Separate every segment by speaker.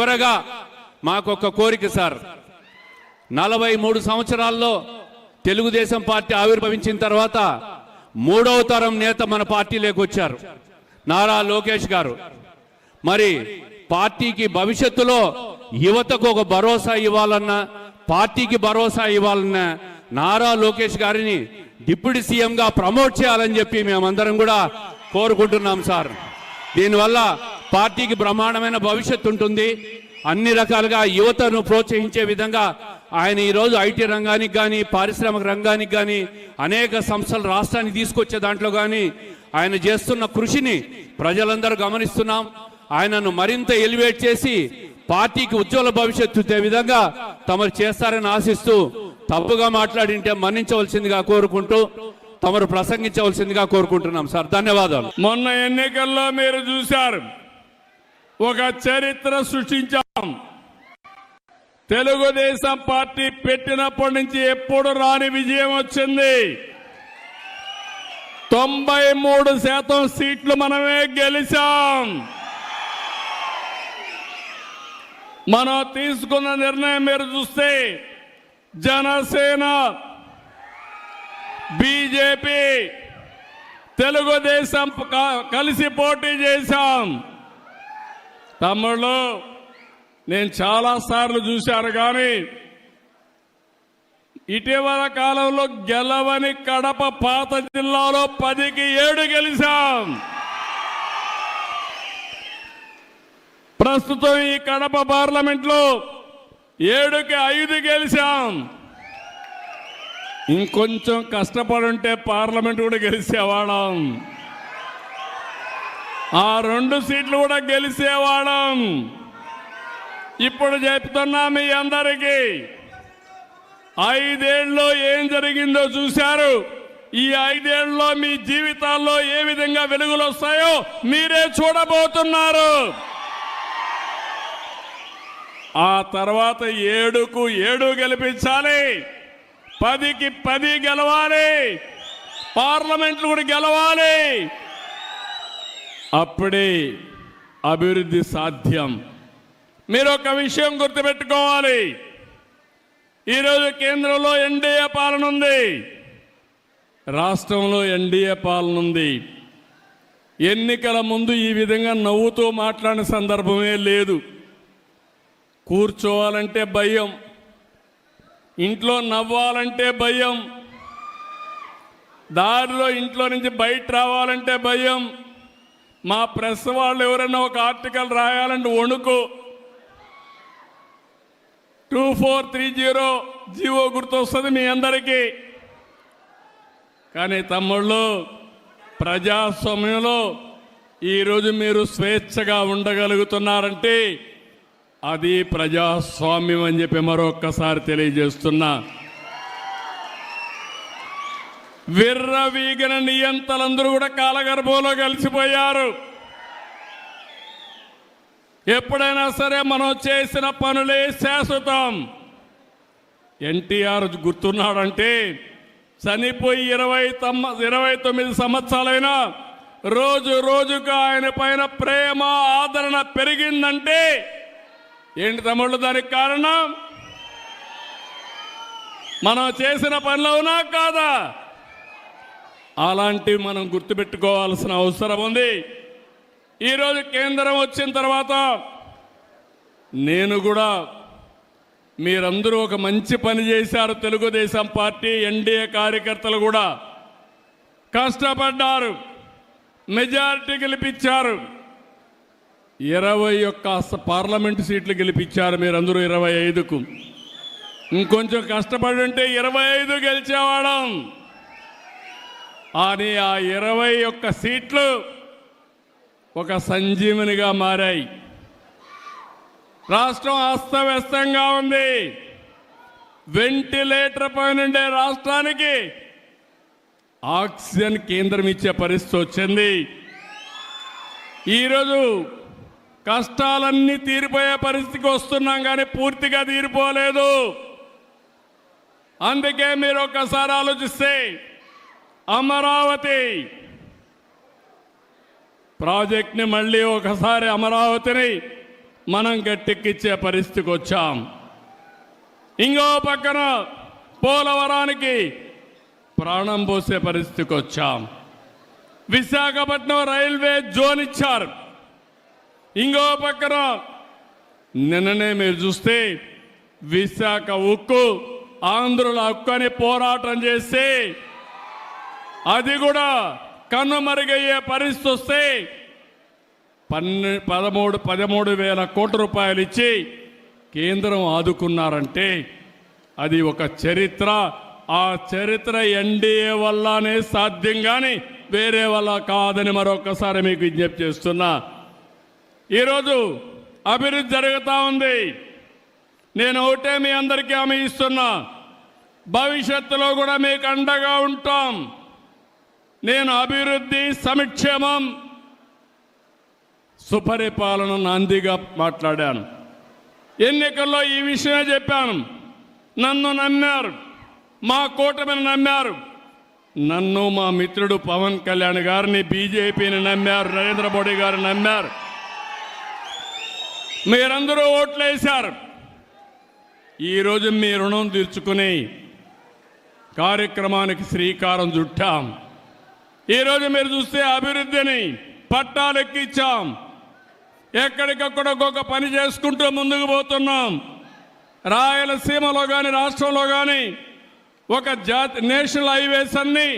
Speaker 1: చివరగా మాకొక కోరిక సార్, 43 సంవత్సరాల్లో తెలుగుదేశం పార్టీ ఆవిర్భవించిన తర్వాత 3వ తరం నేత మన పార్టీలోకి వచ్చారు, నారా లోకేష్ గారు. మరి పార్టీకి భవిష్యత్తులో యువతకు ఒక భరోసా ఇవ్వాలన్నా, పార్టీకి భరోసా ఇవ్వాలన్నా నారా లోకేష్ గారిని డిప్యూటీ సీఎంగా ప్రమోట్ చేయాలని చెప్పి మేమందరం కూడా కోరుకుంటున్నాం సార్. దీనివల్ల పార్టీకి బ్రహ్మాండమైన భవిష్యత్తు ఉంటుంది. అన్ని రకాలుగా యువతను ప్రోత్సహించే విధంగా ఆయన ఈరోజు ఐటీ రంగానికి కానీ, పారిశ్రామిక రంగానికి కానీ, అనేక సంస్థలు రాష్ట్రానికి తీసుకొచ్చే దాంట్లో కానీ ఆయన చేస్తున్న కృషిని ప్రజలందరూ గమనిస్తున్నాం. ఆయనను మరింత ఎలివేట్ చేసి పార్టీకి ఉజ్వల భవిష్యత్తు ఇచ్చే విధంగా తమరు చేస్తారని ఆశిస్తూ, తప్పుగా మాట్లాడింటే మన్నించవలసిందిగా కోరుకుంటూ తమరు ప్రసంగించవలసిందిగా కోరుకుంటున్నాం సార్. ధన్యవాదాలు.
Speaker 2: మొన్న ఎన్నికల్లో మీరు చూశారు, ఒక చరిత్ర సృష్టించాం. తెలుగుదేశం పార్టీ పెట్టినప్పటి నుంచి ఎప్పుడు రాని విజయం వచ్చింది. 93% సీట్లు మనమే గెలిచాం. మనం తీసుకున్న నిర్ణయం మీరు చూస్తే జనసేన, బీజేపీ, తెలుగుదేశం కలిసి పోటీ చేశాం. తమ్ముళ్ళు, నేను చాలా సార్లు చూశాను, కానీ ఇటీవల కాలంలో గెలవని కడప పాత జిల్లాలో 10కి 7 గెలిచాం. ప్రస్తుతం ఈ కడప పార్లమెంట్లో 7కి 5 గెలిచాం. ఇంకొంచెం కష్టపడుంటే పార్లమెంట్ కూడా గెలిచేవాళ్ళం, ఆ 2 సీట్లు కూడా గెలిచేవాళ్ళం. ఇప్పుడు చెప్తున్నా మీ అందరికీ, 5 ఏళ్ళలో ఏం జరిగిందో చూశారు. ఈ 5 ఏళ్ళలో మీ జీవితాల్లో ఏ విధంగా వెలుగులు వస్తాయో మీరే చూడబోతున్నారు. ఆ తర్వాత 7కు 7 గెలిపించాలి, 10కి 10 గెలవాలి, పార్లమెంట్లు కూడా గెలవాలి. అప్పుడే అభివృద్ధి సాధ్యం. మీరు ఒక విషయం గుర్తుపెట్టుకోవాలి, ఈరోజు కేంద్రంలో ఎన్డీఏ పాలన ఉంది, రాష్ట్రంలో ఎన్డీఏ పాలన ఉంది. ఎన్నికల ముందు ఈ విధంగా నవ్వుతూ మాట్లాడిన సందర్భమే లేదు. కూర్చోవాలంటే భయం, ఇంట్లో నవ్వాలంటే భయం, దారిలో ఇంట్లో నుంచి బయట రావాలంటే భయం. మా ప్రెస్ వాళ్ళు ఎవరైనా ఒక ఆర్టికల్ రాయాలంటే వణుకు. 2430 జీవో గుర్తొస్తుంది మీ అందరికీ. కానీ తమ్ముళ్ళు, ప్రజాస్వామ్యంలో ఈరోజు మీరు స్వేచ్ఛగా ఉండగలుగుతున్నారంటే అది ప్రజాస్వామ్యం అని చెప్పి మరొక్కసారి తెలియజేస్తున్నా. విర్రవీగిన నియంతలందరూ కూడా కాలగర్భంలో కలిసిపోయారు. ఎప్పుడైనా సరే మనం చేసిన పనులే శాశ్వతం. ఎన్టీఆర్ గుర్తున్నాడంటే చనిపోయి 29 సంవత్సరాలైనా రోజు రోజుకు ఆయన పైన ప్రేమ, ఆదరణ పెరిగిందంటే ఏంటి తమ్ముళ్ళు దానికి కారణం? మనం చేసిన పనులు అవునా కాదా? అలాంటివి మనం గుర్తుపెట్టుకోవాల్సిన అవసరం ఉంది. ఈరోజు కేంద్రం వచ్చిన తర్వాత నేను కూడా, మీరందరూ ఒక మంచి పని చేశారు. తెలుగుదేశం పార్టీ ఎన్డీఏ కార్యకర్తలు కూడా కష్టపడ్డారు, మెజారిటీ గెలిపించారు. 21 పార్లమెంటు సీట్లు గెలిపించారు మీరందరూ 25కు. ఇంకొంచెం కష్టపడి ఉంటే 25 గెలిచేవాళ్ళం. అని ఆ 21 సీట్లు ఒక సంజీవనిగా మారాయి. రాష్ట్రం అస్తవ్యస్తంగా ఉంది. వెంటిలేటర్ పైనుండే రాష్ట్రానికి ఆక్సిజన్ కేంద్రం ఇచ్చే పరిస్థితి వచ్చింది. ఈరోజు కష్టాలన్నీ తీరిపోయే పరిస్థితికి వస్తున్నాం, కానీ పూర్తిగా తీరిపోలేదు. అందుకే మీరు ఒక్కసారి ఆలోచిస్తే అమరావతి ప్రాజెక్ట్ని మళ్ళీ ఒకసారి అమరావతిని మనం గట్టెక్కిచ్చే పరిస్థితికి వచ్చాం. ఇంకో పక్కన పోలవరానికి ప్రాణం పోసే పరిస్థితికి వచ్చాం. విశాఖపట్నం రైల్వే జోన్ ఇచ్చారు. ఇంకో పక్కన నిన్ననే మీరు చూస్తే విశాఖ ఉక్కు ఆంధ్రుల హక్కు అని పోరాటం చేస్తే అది కూడా కన్నుమరుగయ్యే పరిస్థితి వస్తే 13,000 కోట్ల రూపాయలు ఇచ్చి కేంద్రం ఆదుకున్నారంటే అది ఒక చరిత్ర. ఆ చరిత్ర ఎన్డీఏ వల్లనే సాధ్యం కానీ వేరే వల్ల కాదని మరొకసారి మీకు విజ్ఞప్తి చేస్తున్నా. ఈరోజు అభివృద్ధి జరుగుతూ ఉంది. నేను ఒకటే మీ అందరికీ హామీ ఇస్తున్నా, భవిష్యత్తులో కూడా మీకు అండగా ఉంటాం. నేను అభివృద్ధి, సంక్షేమం, సుపరిపాలన నాందిగా మాట్లాడాను. ఎన్నికల్లో ఈ విషయమే చెప్పాను. నన్ను నమ్మారు, మా కూటమిని నమ్మారు, నన్ను మా మిత్రుడు పవన్ కళ్యాణ్ గారిని, బీజేపీని నమ్మారు, నరేంద్ర మోడీ గారిని నమ్మారు. మీరందరూ ఓట్లేశారు. ఈరోజు మీ రుణం తీర్చుకుని కార్యక్రమానికి శ్రీకారం చుట్టాం. ఈరోజు మీరు చూస్తే అభివృద్ధిని పట్టాలెక్కించాం. ఎక్కడికక్కడ ఒక్కొక్క పని చేసుకుంటూ ముందుకు పోతున్నాం. రాయలసీమలో కానీ రాష్ట్రంలో కానీ ఒక నేషనల్ హైవేస్ అన్ని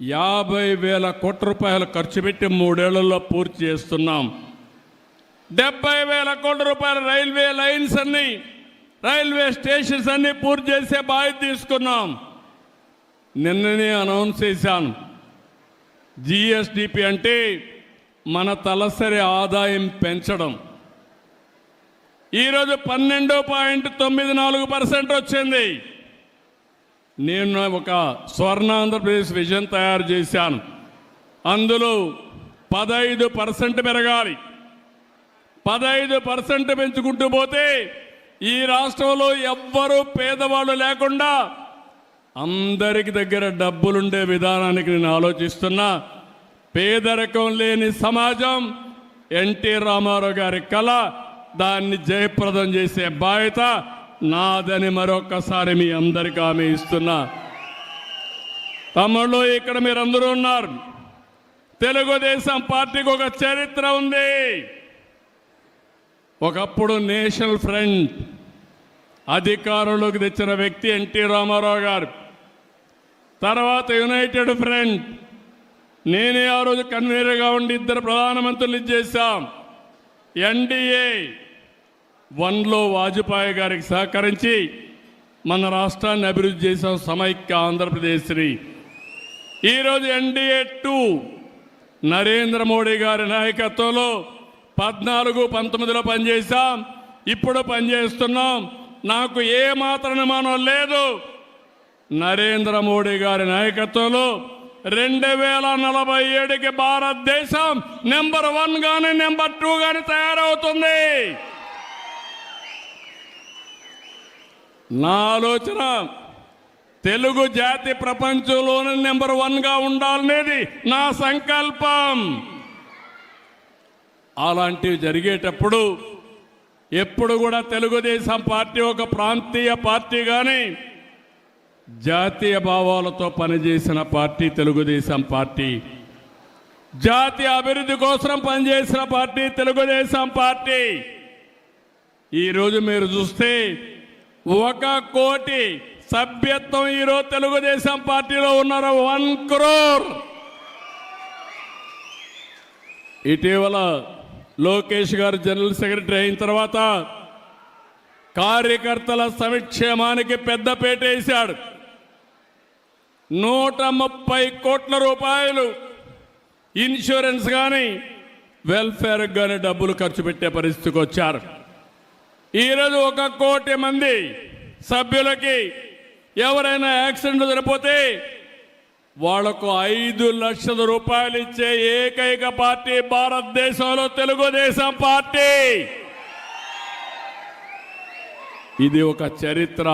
Speaker 2: 50,000 కోట్ల రూపాయలు ఖర్చు పెట్టి 3 ఏళ్లలో పూర్తి చేస్తున్నాం. 70,000 కోట్ల రూపాయల రైల్వే లైన్స్ అన్ని, రైల్వే స్టేషన్స్ అన్ని పూర్తి చేసే బాధ్యత తీసుకున్నాం. నిన్ననే అనౌన్స్ చేశాను. జిఎస్డిపి అంటే మన తలసరి ఆదాయం పెంచడం. ఈరోజు 12.94% వచ్చింది. నేను ఒక స్వర్ణ ఆంధ్రప్రదేశ్ విజన్ తయారు చేశాను. అందులో 15% పెరగాలి. 15% పెంచుకుంటూ పోతే ఈ రాష్ట్రంలో ఎవ్వరూ పేదవాళ్ళు లేకుండా అందరికి దగ్గర డబ్బులుండే విధానానికి నేను ఆలోచిస్తున్నా. పేదరికం లేని సమాజం ఎన్టీ రామారావు గారి కళ. దాన్ని జయప్రదం చేసే బాధ్యత నాదని మరొకసారి మీ అందరికీ హామీ ఇస్తున్నా. తమ్ముళ్ళు, ఇక్కడ మీరందరూ ఉన్నారు. తెలుగుదేశం పార్టీకి ఒక చరిత్ర ఉంది. ఒకప్పుడు నేషనల్ ఫ్రంట్ అధికారంలోకి తెచ్చిన వ్యక్తి ఎన్టీ రామారావు గారు. తర్వాత యునైటెడ్ ఫ్రంట్, నేనే ఆ రోజు కన్వీనర్గా ఉండి 2 ప్రధానమంత్రులు చేశాం. ఎన్డీఏ 1లో వాజ్పేయి గారికి సహకరించి మన రాష్ట్రాన్ని అభివృద్ధి చేశాం, సమైక్య ఆంధ్రప్రదేశ్ని. ఈరోజు ఎన్డీఏ 2 నరేంద్ర మోడీ గారి నాయకత్వంలో 14-19లో పనిచేశాం. ఇప్పుడు పనిచేస్తున్నాం. నాకు ఏ మాత్రం అనుమానం లేదు. నరేంద్ర మోడీ గారి నాయకత్వంలో 2047కి భారతదేశం నెంబర్ 1 గాని నెంబర్ 2 గాని తయారవుతుంది. నా ఆలోచన తెలుగు జాతి ప్రపంచంలోనే నెంబర్ 1గా ఉండాలనేది నా సంకల్పం. అలాంటివి జరిగేటప్పుడు ఎప్పుడు కూడా తెలుగుదేశం పార్టీ ఒక ప్రాంతీయ పార్టీ కానీ జాతీయ భావాలతో పనిచేసిన పార్టీ తెలుగుదేశం పార్టీ. జాతీయ అభివృద్ధి కోసం పనిచేసిన పార్టీ తెలుగుదేశం పార్టీ. ఈరోజు మీరు చూస్తే 1 కోటి సభ్యత్వం ఈరోజు తెలుగుదేశం పార్టీలో ఉన్నారు. 1 crore. ఇటీవల లోకేష్ గారు జనరల్ సెక్రటరీ అయిన తర్వాత కార్యకర్తల సంక్షేమానికి పెద్దపీట వేశాడు. 130 కోట్ల రూపాయలు ఇన్సూరెన్స్ కానీ వెల్ఫేర్ కానీ డబ్బులు ఖర్చు పెట్టే పరిస్థితికి వచ్చారు. ఈరోజు 1 కోటి మంది సభ్యులకి ఎవరైనా యాక్సిడెంట్ జరిగిపోతే వాళ్లకు 5 లక్షల రూపాయలు ఇచ్చే ఏకైక పార్టీ భారతదేశంలో తెలుగుదేశం పార్టీ. ఇది ఒక చరిత్ర.